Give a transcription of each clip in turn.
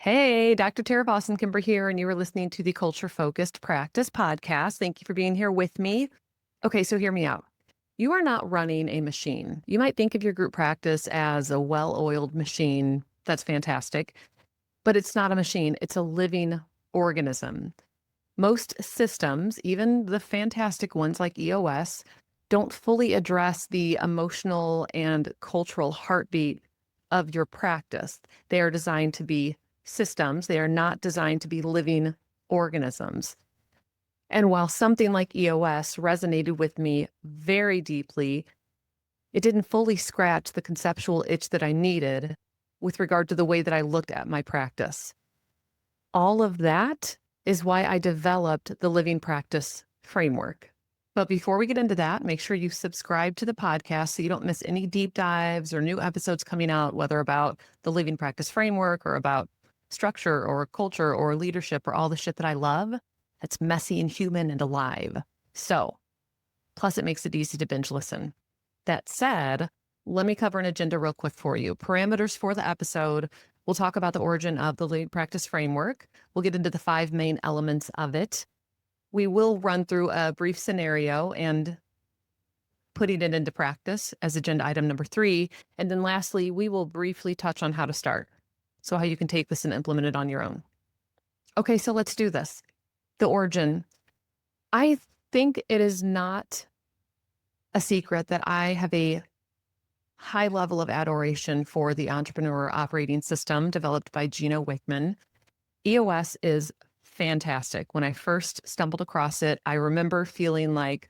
Hey, Dr. Tara Boston Kimber here, and you are listening to the Culture Focused Practice Podcast. Thank you for being here with me. Okay, so hear me out. You are not running a machine. You might think of your group practice as a well oiled machine. That's fantastic, but it's not a machine, it's a living organism. Most systems, even the fantastic ones like EOS, don't fully address the emotional and cultural heartbeat of your practice. They are designed to be systems, they are not designed to be living organisms. And while something like EOS resonated with me very deeply, it didn't fully scratch the conceptual itch that I needed with regard to the way that I looked at my practice. All of that is why I developed the living practice framework. But before we get into that, make sure you subscribe to the podcast so you don't miss any deep dives or new episodes coming out, whether about the living practice framework or about structure or culture or leadership or all the shit that I love that's messy and human and alive. So, plus it makes it easy to binge listen. That said, let me cover an agenda real quick for you. Parameters for the episode. We'll talk about the origin of the living practice framework. We'll get into the 5 main elements of it. We will run through a brief scenario and putting it into practice as agenda item number 3. And then lastly, we will briefly touch on how to start. So how you can take this and implement it on your own. Okay, so let's do this. The origin. I think it is not a secret that I have a high level of adoration for the entrepreneur operating system developed by Gino Wickman. EOS is fantastic. When I first stumbled across it, I remember feeling like,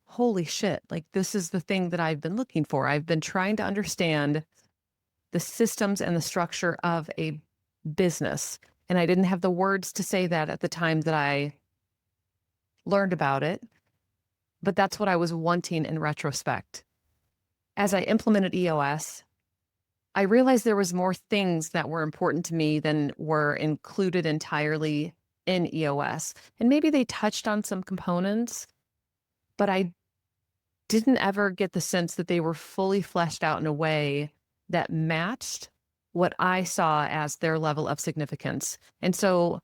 holy shit, like this is the thing that I've been looking for. I've been trying to understand the systems and the structure of a business. And I didn't have the words to say that at the time that I learned about it, but that's what I was wanting in retrospect. As I implemented EOS, I realized there was more things that were important to me than were included entirely in EOS. And maybe they touched on some components, but I didn't ever get the sense that they were fully fleshed out in a way that matched what I saw as their level of significance. And so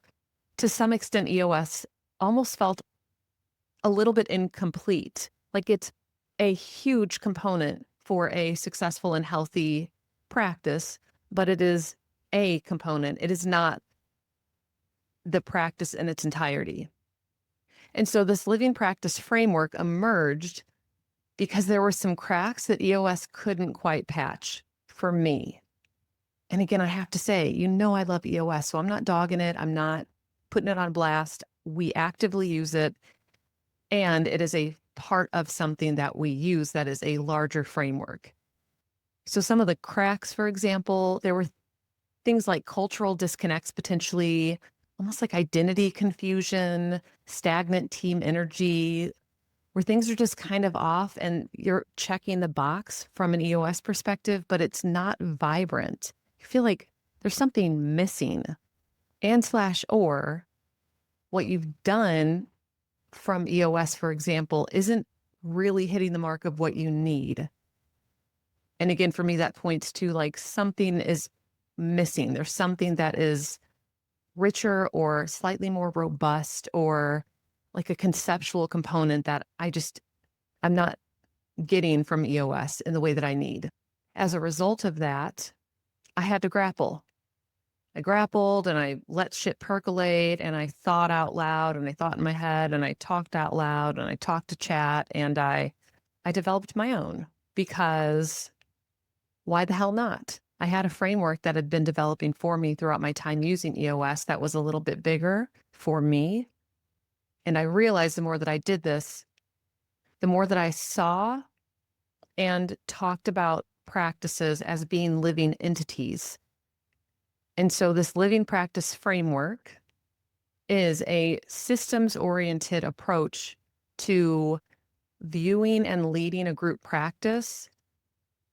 to some extent, EOS almost felt a little bit incomplete. Like it's a huge component for a successful and healthy practice, but it is a component. It is not the practice in its entirety. And so this living practice framework emerged because there were some cracks that EOS couldn't quite patch for me. And again, I have to say, I love EOS, so I'm not dogging it. I'm not putting it on blast. We actively use it, and it is a part of something that we use that is a larger framework. So some of the cracks, for example, there were things like cultural disconnects, potentially almost like identity confusion, stagnant team energy, where things are just kind of off and you're checking the box from an EOS perspective, but it's not vibrant. You feel like there's something missing. And slash or what you've done from EOS, for example, isn't really hitting the mark of what you need. And again, for me, that points to like something is missing. There's something that is richer or slightly more robust or like a conceptual component that I'm not getting from EOS in the way that I need. As a result of that, I had to grapple. I grappled and I let shit percolate and I thought out loud and I thought in my head and I talked out loud and I talked to chat and I developed my own because why the hell not? I had a framework that had been developing for me throughout my time using EOS that was a little bit bigger for me. And I realized the more that I did this, the more that I saw and talked about practices as being living entities. And so this living practice framework is a systems-oriented approach to viewing and leading a group practice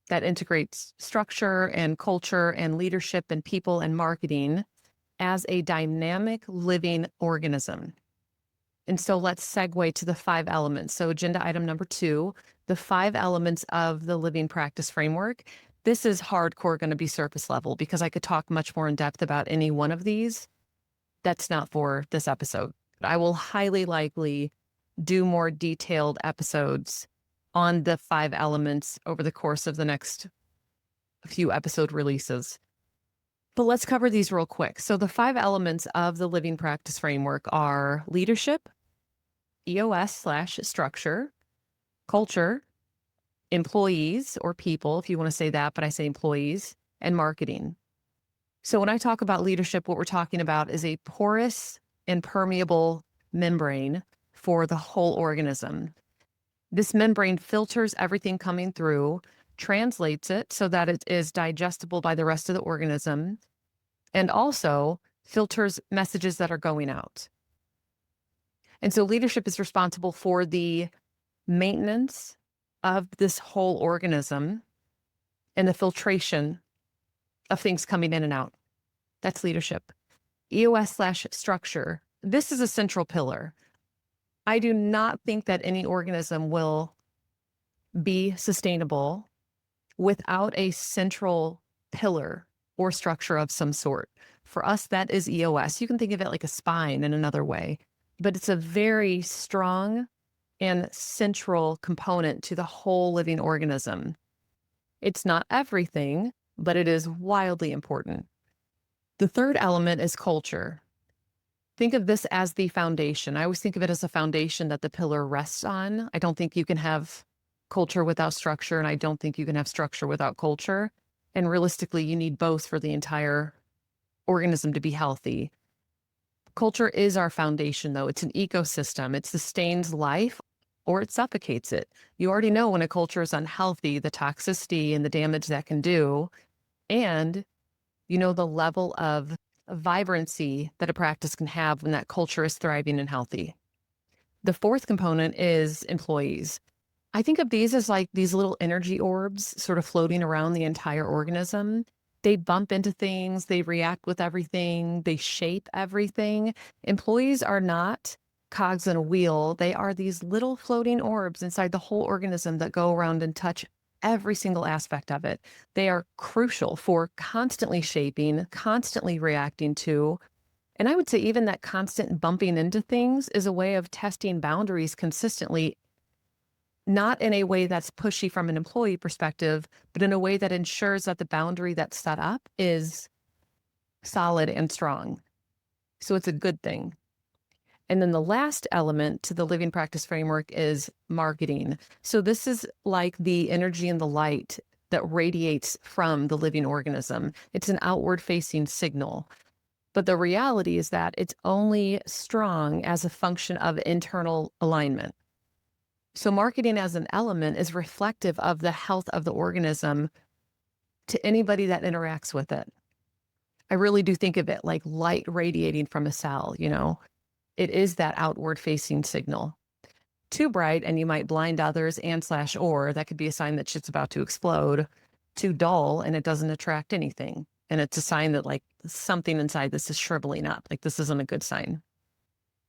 that integrates structure and culture and leadership and people and marketing as a dynamic living organism. And so let's segue to the 5 elements. So agenda item number 2, the 5 elements of the living practice framework. This is hardcore going to be surface level because I could talk much more in depth about any one of these. That's not for this episode. I will highly likely do more detailed episodes on the 5 elements over the course of the next few episode releases. But let's cover these real quick. So the 5 elements of the living practice framework are leadership, EOS/structure, culture, employees or people, if you want to say that, but I say employees, and marketing. So when I talk about leadership, what we're talking about is a porous and permeable membrane for the whole organism. This membrane filters everything coming through, translates it so that it is digestible by the rest of the organism, and also filters messages that are going out. And so leadership is responsible for the maintenance of this whole organism and the filtration of things coming in and out. That's leadership. EOS/structure. This is a central pillar. I do not think that any organism will be sustainable without a central pillar or structure of some sort. For us, that is EOS. You can think of it like a spine in another way, but it's a very strong and central component to the whole living organism. It's not everything, but it is wildly important. The third element is culture. Think of this as the foundation. I always think of it as a foundation that the pillar rests on. I don't think you can have culture without structure, and I don't think you can have structure without culture. And realistically, you need both for the entire organism to be healthy. Culture is our foundation, though. It's an ecosystem. It sustains life or it suffocates it. You already know when a culture is unhealthy, the toxicity and the damage that can do, and you know the level of vibrancy that a practice can have when that culture is thriving and healthy. The fourth component is employees. I think of these as like these little energy orbs sort of floating around the entire organism. They bump into things, they react with everything, they shape everything. Employees are not cogs in a wheel. They are these little floating orbs inside the whole organism that go around and touch every single aspect of it. They are crucial for constantly shaping, constantly reacting to. And I would say even that constant bumping into things is a way of testing boundaries consistently, not in a way that's pushy from an employee perspective, but in a way that ensures that the boundary that's set up is solid and strong. So it's a good thing. And then the last element to the living practice framework is marketing. So this is like the energy and the light that radiates from the living organism. It's an outward facing signal. But the reality is that it's only strong as a function of internal alignment. So marketing as an element is reflective of the health of the organism to anybody that interacts with it. I really do think of it like light radiating from a cell, you know? It is that outward facing signal. Too bright and you might blind others and/or that could be a sign that shit's about to explode. Too dull and it doesn't attract anything. And it's a sign that like something inside this is shriveling up, like this isn't a good sign.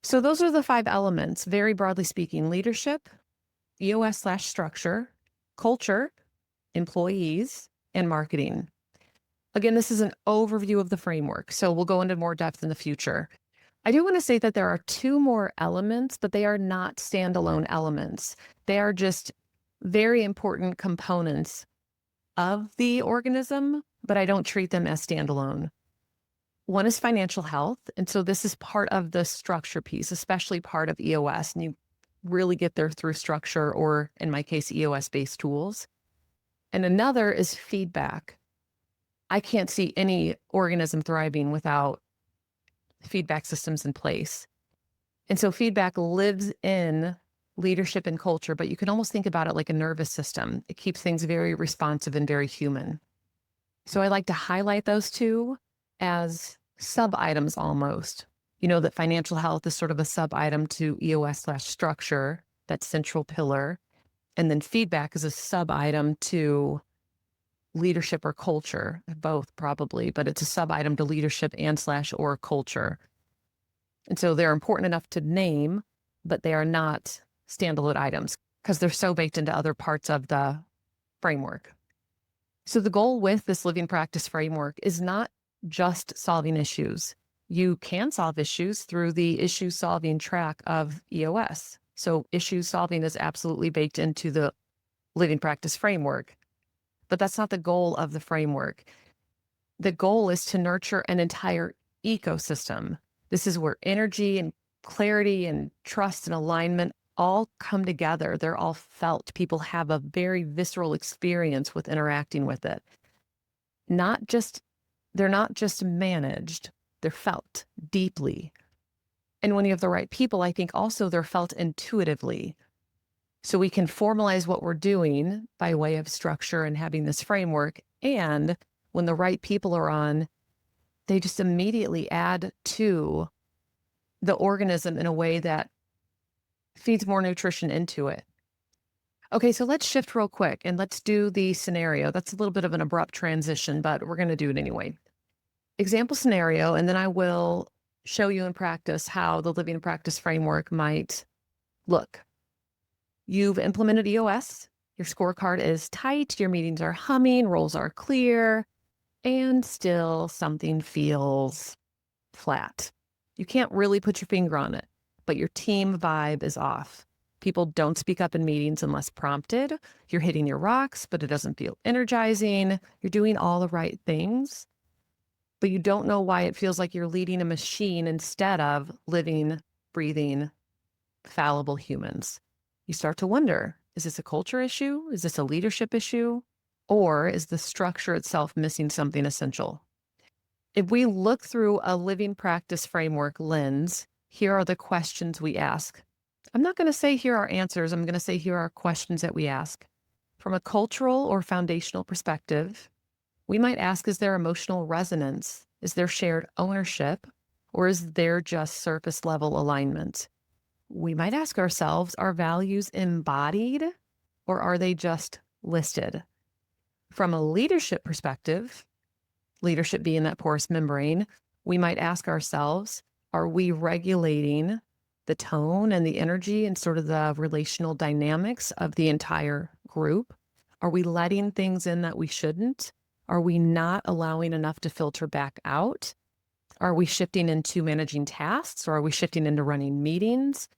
So those are the 5 elements, very broadly speaking: leadership, EOS/structure, culture, employees, and marketing. Again, this is an overview of the framework, so we'll go into more depth in the future. I do want to say that there are 2 more elements, but they are not standalone elements. They are just very important components of the organism, but I don't treat them as standalone. One is financial health. And so this is part of the structure piece, especially part of EOS. And you really get there through structure or, in my case, EOS-based tools. And another is feedback. I can't see any organism thriving without feedback systems in place. And so feedback lives in leadership and culture, but you can almost think about it like a nervous system. It keeps things very responsive and very human. So I like to highlight those 2 as sub-items almost. You know that financial health is sort of a sub-item to EOS/structure, that central pillar. And then feedback is a sub-item to leadership or culture, both probably, but it's a sub-item to leadership and/or culture. And so they're important enough to name, but they are not standalone items because they're so baked into other parts of the framework. So the goal with this living practice framework is not just solving issues. You can solve issues through the issue solving track of EOS. So issue solving is absolutely baked into the living practice framework, but that's not the goal of the framework. The goal is to nurture an entire ecosystem. This is where energy and clarity and trust and alignment all come together. They're all felt. People have a very visceral experience with interacting with it. They're not just managed, they're felt deeply. And when you have the right people, I think also they're felt intuitively. So we can formalize what we're doing by way of structure and having this framework. And when the right people are on, they just immediately add to the organism in a way that feeds more nutrition into it. Okay, so let's shift real quick and let's do the scenario. That's a little bit of an abrupt transition, but we're going to do it anyway. Example scenario, and then I will show you in practice how the living practice framework might look. You've implemented EOS, your scorecard is tight, your meetings are humming, roles are clear, and still something feels flat. You can't really put your finger on it, but your team vibe is off. People don't speak up in meetings unless prompted. You're hitting your rocks, but it doesn't feel energizing. You're doing all the right things, but you don't know why it feels like you're leading a machine instead of living, breathing, fallible humans. You start to wonder, is this a culture issue? Is this a leadership issue? Or is the structure itself missing something essential? If we look through a living practice framework lens, here are the questions we ask. I'm not going to say here are answers. I'm going to say here are questions that we ask. From a cultural or foundational perspective, we might ask, is there emotional resonance? Is there shared ownership? Or is there just surface level alignment? We might ask ourselves, are values embodied or are they just listed? From a leadership perspective, leadership being that porous membrane, we might ask ourselves, are we regulating the tone and the energy and sort of the relational dynamics of the entire group? Are we letting things in that we shouldn't? Are we not allowing enough to filter back out? Are we shifting into managing tasks, or are we shifting into running meetings,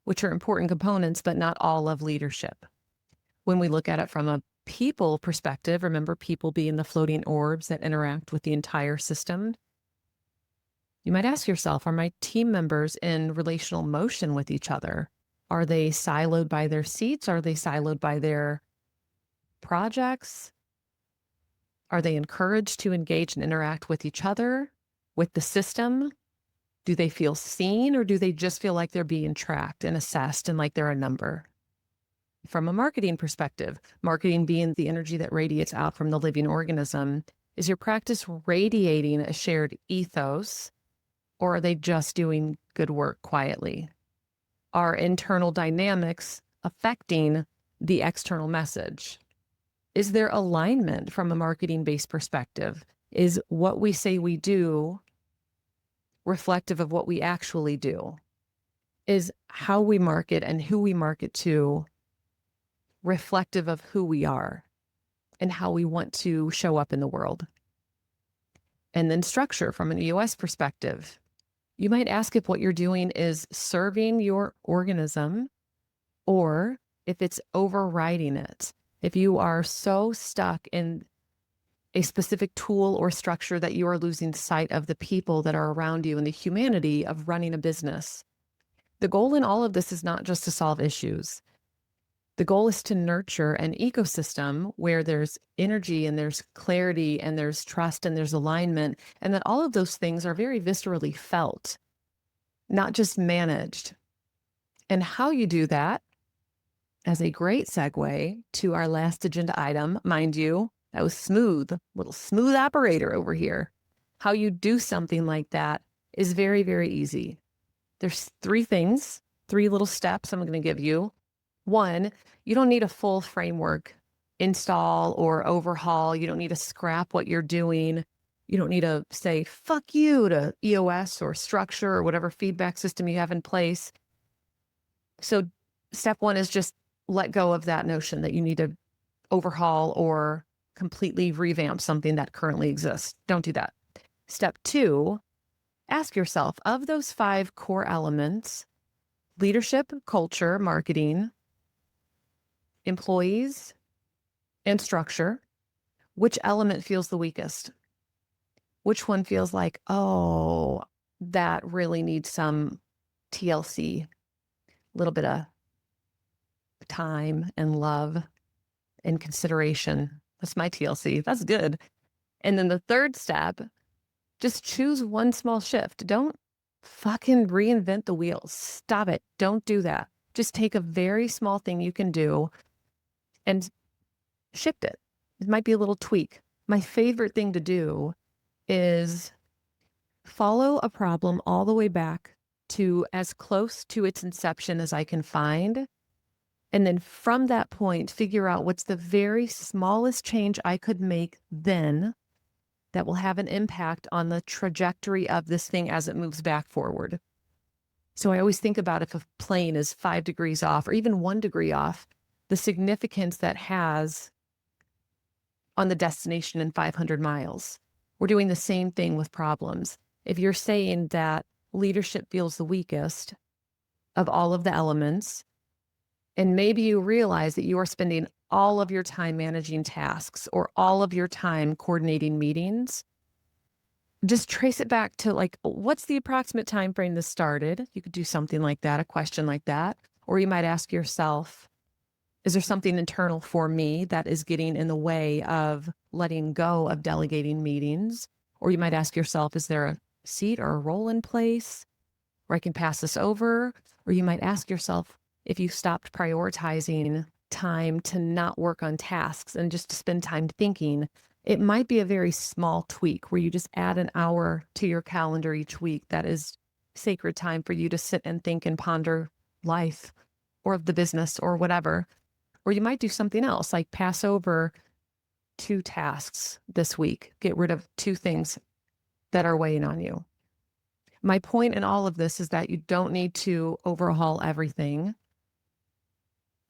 which are important components, but not all of leadership? When we look at it from a people perspective, remember people being the floating orbs that interact with the entire system. You might ask yourself, are my team members in relational motion with each other? Are they siloed by their seats? Are they siloed by their projects? Are they encouraged to engage and interact with each other, with the system? Do they feel seen, or do they just feel like they're being tracked and assessed and like they're a number? From a marketing perspective, marketing being the energy that radiates out from the living organism, is your practice radiating a shared ethos, or are they just doing good work quietly? Are internal dynamics affecting the external message? Is there alignment from a marketing-based perspective? Is what we say we do reflective of what we actually do? Is how we market and who we market to reflective of who we are and how we want to show up in the world? And then structure from an EOS perspective. You might ask if what you're doing is serving your organism or if it's overriding it. If you are so stuck in a specific tool or structure that you are losing sight of the people that are around you and the humanity of running a business. The goal in all of this is not just to solve issues. The goal is to nurture an ecosystem where there's energy and there's clarity and there's trust and there's alignment, and that all of those things are very viscerally felt, not just managed. And how you do that, as a great segue to our last agenda item, mind you, that was smooth, little smooth operator over here. How you do something like that is very, very easy. There's three little steps I'm going to give you. One, you don't need a full framework install or overhaul. You don't need to scrap what you're doing. You don't need to say, fuck you to EOS or structure or whatever feedback system you have in place. So step one is just let go of that notion that you need to overhaul or completely revamp something that currently exists. Don't do that. Step 2, ask yourself, of those 5 core elements, leadership, culture, marketing, employees, and structure, which element feels the weakest? Which one feels like, oh, that really needs some TLC, a little bit of time and love and consideration. That's my TLC. That's good. And then the third step, just choose one small shift. Don't fucking reinvent the wheel. Stop it. Don't do that. Just take a very small thing you can do and shift it. It might be a little tweak. My favorite thing to do is follow a problem all the way back to as close to its inception as I can find. And then from that point, figure out what's the very smallest change I could make then that will have an impact on the trajectory of this thing as it moves back forward. So I always think about if a plane is 5 degrees off or even 1 degree off, the significance that has on the destination in 500 miles. We're doing the same thing with problems. If you're saying that leadership feels the weakest of all of the elements, and maybe you realize that you are spending all of your time managing tasks or all of your time coordinating meetings, just trace it back to like, what's the approximate time frame this started? You could do something like that, a question like that. Or you might ask yourself, is there something internal for me that is getting in the way of letting go of delegating meetings? Or you might ask yourself, is there a seat or a role in place where I can pass this over? Or you might ask yourself, if you stopped prioritizing time to not work on tasks and just to spend time thinking, it might be a very small tweak where you just add an hour to your calendar each week. That is sacred time for you to sit and think and ponder life or the business or whatever. Or you might do something else, like pass over 2 tasks this week, get rid of 2 things that are weighing on you. My point in all of this is that you don't need to overhaul everything.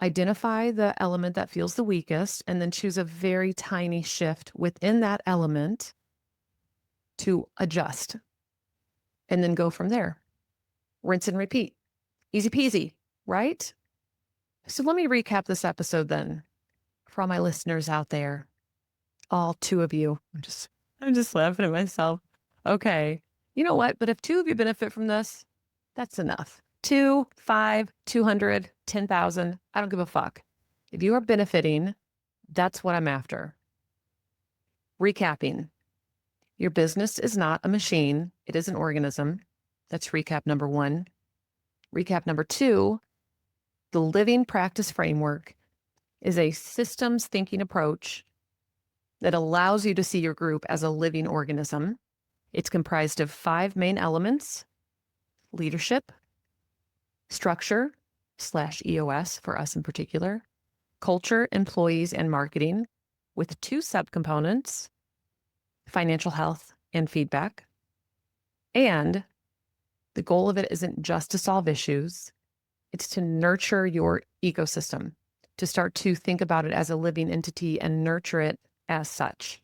Identify the element that feels the weakest and then choose a very tiny shift within that element to adjust and then go from there. Rinse and repeat. Easy peasy, right? So let me recap this episode then for all my listeners out there, all 2 of you. I'm just laughing at myself. Okay. You know what? But if 2 of you benefit from this, that's enough. 2, 5, 200, 10,000. I don't give a fuck. If you are benefiting, that's what I'm after. Recapping. Your business is not a machine. It is an organism. That's recap number 1. Recap number 2, the Living Practice Framework is a systems thinking approach that allows you to see your group as a living organism. It's comprised of 5 main elements: leadership, structure /EOS for us in particular, culture, employees, and marketing, with 2 subcomponents: financial health and feedback. And the goal of it isn't just to solve issues, it's to nurture your ecosystem, to start to think about it as a living entity and nurture it as such.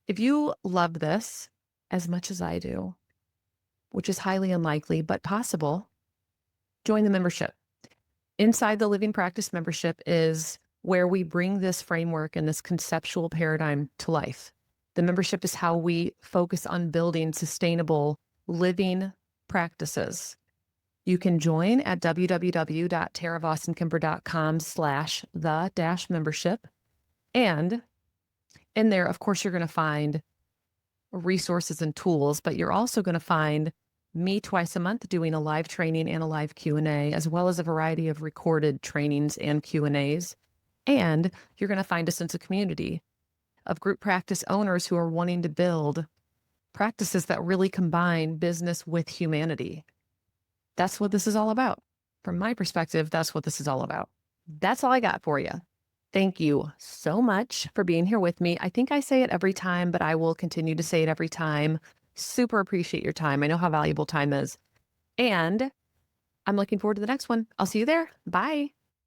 If you love this as much as I do, which is highly unlikely but possible, join the membership. Inside the Living Practice membership is where we bring this framework and this conceptual paradigm to life. The membership is how we focus on building sustainable living practices. You can join at www.taravosandkimber.com/the-membership. And in there, of course, you're going to find resources and tools, but you're also going to find me twice a month doing a live training and a live Q&A, as well as a variety of recorded trainings and Q&As. And you're going to find a sense of community of group practice owners who are wanting to build practices that really combine business with humanity. That's what this is all about. From my perspective, that's what this is all about. That's all I got for you. Thank you so much for being here with me. I think I say it every time, but I will continue to say it every time. Super appreciate your time. I know how valuable time is. And I'm looking forward to the next one. I'll see you there. Bye.